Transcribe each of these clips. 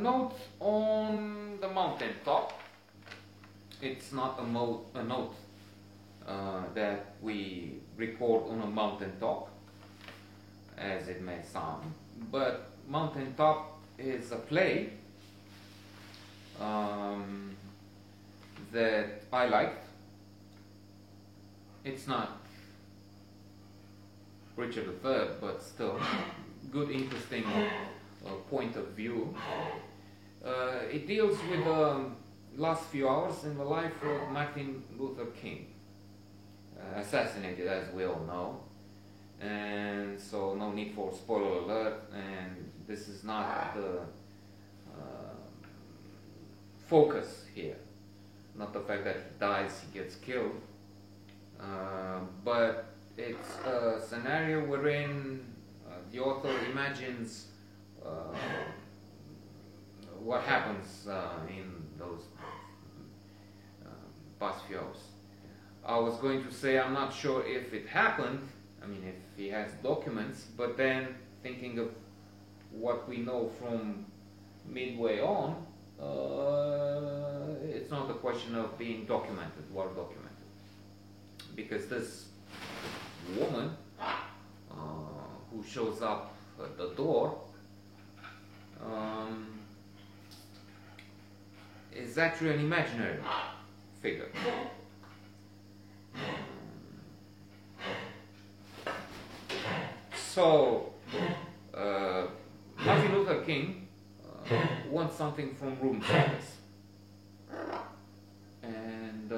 Note on the mountaintop. It's not a note that we record on a mountaintop, as it may sound, but mountaintop is a play that I liked. It's not Richard III, but still good, interesting point of view. It deals with the last few hours in the life of Martin Luther King, assassinated, as we all know, and so no need for spoiler alert, and this is not the focus here, not the fact that he dies, he gets killed, but it's a scenario wherein the author imagines what happens in those past few hours. I was going to say I'm not sure if it happened, I mean if he has documents, but then thinking of what we know from midway on, it's not a question of being documented, well documented, because this woman who shows up at the door is actually an imaginary figure. So Martin Luther King wants something from room service, and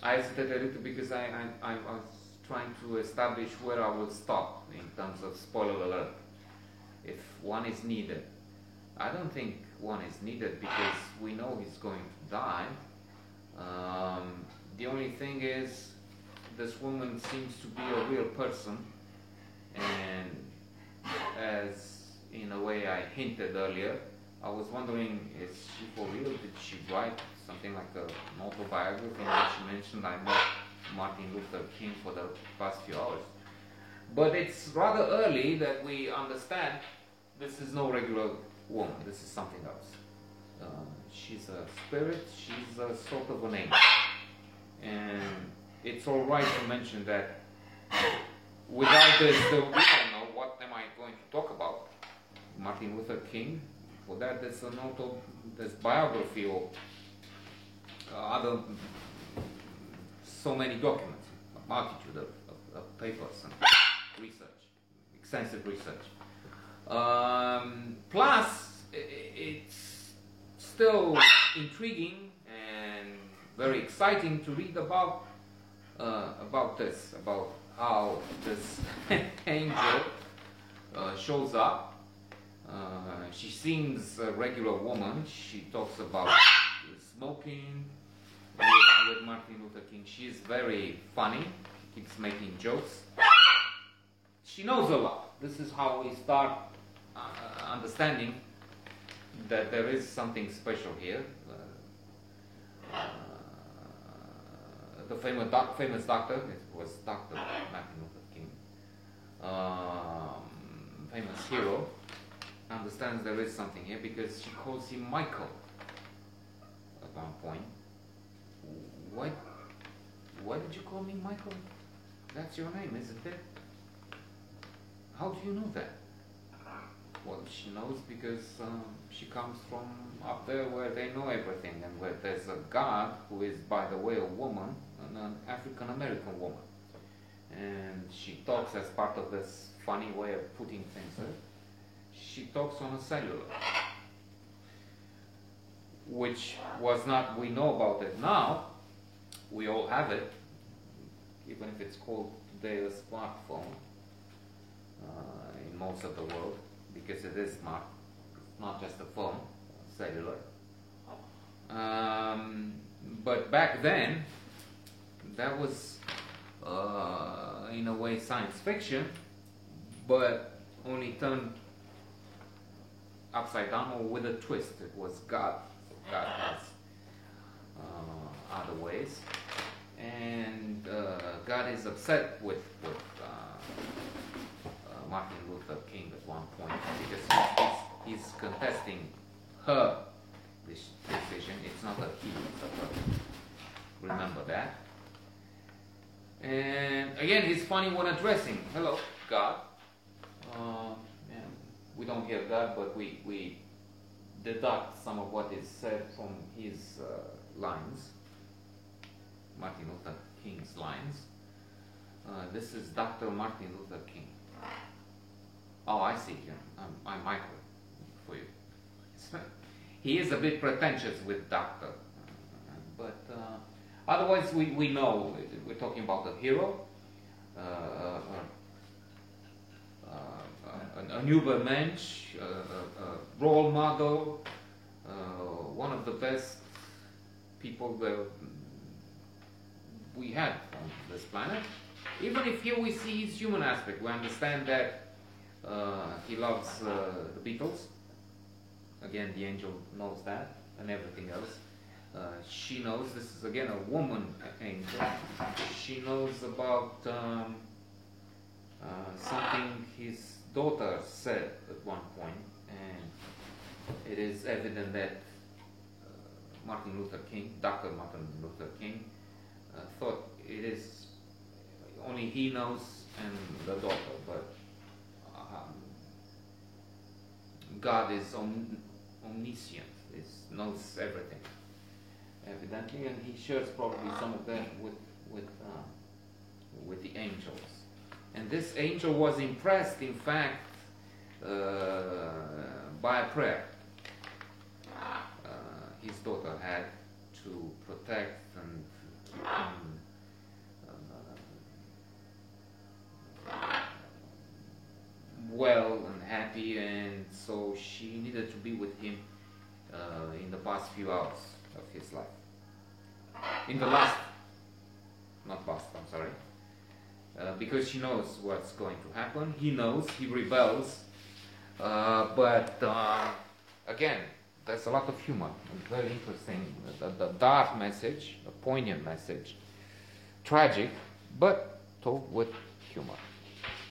I hesitated a little because I was trying to establish where I will stop in terms of spoiler alert, if one is needed. I don't think one is needed because we know he's going to die. The only thing is, this woman seems to be a real person, and as in a way I hinted earlier, I was wondering, is she for real? Did she write something like an autobiography in which she mentioned I met Martin Luther King for the past few hours? But it's rather early that we understand this is no regular woman, this is something else. She's a spirit, she's a sort of an angel. And it's alright to mention that without this, we don't know what am I going to talk about. Martin Luther King, for that there's a note of this biography or other, so many documents, a multitude of papers and research, extensive research. Plus, it's still intriguing and very exciting to read about this, about how this angel shows up. She seems a regular woman. She talks about smoking with Martin Luther King. She is very funny. She keeps making jokes. She knows a lot. This is how we start understanding that there is something special here. The famous doctor, it was Dr. Martin Luther King, famous hero, understands there is something here because she calls him Michael at one point. Why did you call me Michael? That's your name, isn't it? How do you know that? Well, she knows because she comes from up there where they know everything, and where there's a God who is, by the way, a woman, an African American woman. And she talks as part of this funny way of putting things. She talks on a cellular, which was not, we know about it now, we all have it, even if it's called today a smartphone in most of the world, because it is smart, it's not just a phone, cellular. But back then, that was in a way science fiction, but only turned upside down or with a twist. It was God. God has other ways, and God is upset with Martin Luther King at one point because he's contesting her decision. It's not a he, it's a her. Remember that. And again, he's funny when addressing, hello, God. And we don't hear God, but we deduct some of what is said from his lines, Martin Luther King's lines. This is Dr. Martin Luther King. Oh, I see him. I'm Michael for you. He is a bit pretentious with doctor, but otherwise we know we're talking about a hero, an Übermensch, a role model, one of the best people that we had on this planet. Even if here we see his human aspect, we understand that he loves the Beatles. Again, the angel knows that, and everything else. She knows, this is again a woman angel. She knows about something his daughter said at one point, and it is evident that Martin Luther King, Dr. Martin Luther King, thought it is only he knows and the daughter, but God is omniscient, knows everything, evidently, and he shares probably some of that with the angels. And this angel was impressed, in fact, by a prayer his daughter had to protect and keep him well and happy, and so she needed to be with him in the past few hours of his life. In the last, not past, I'm sorry, because she knows what's going to happen. He knows, he rebels, but again, there's a lot of humor. It's very interesting. The dark message, a poignant message, tragic, but told with humor.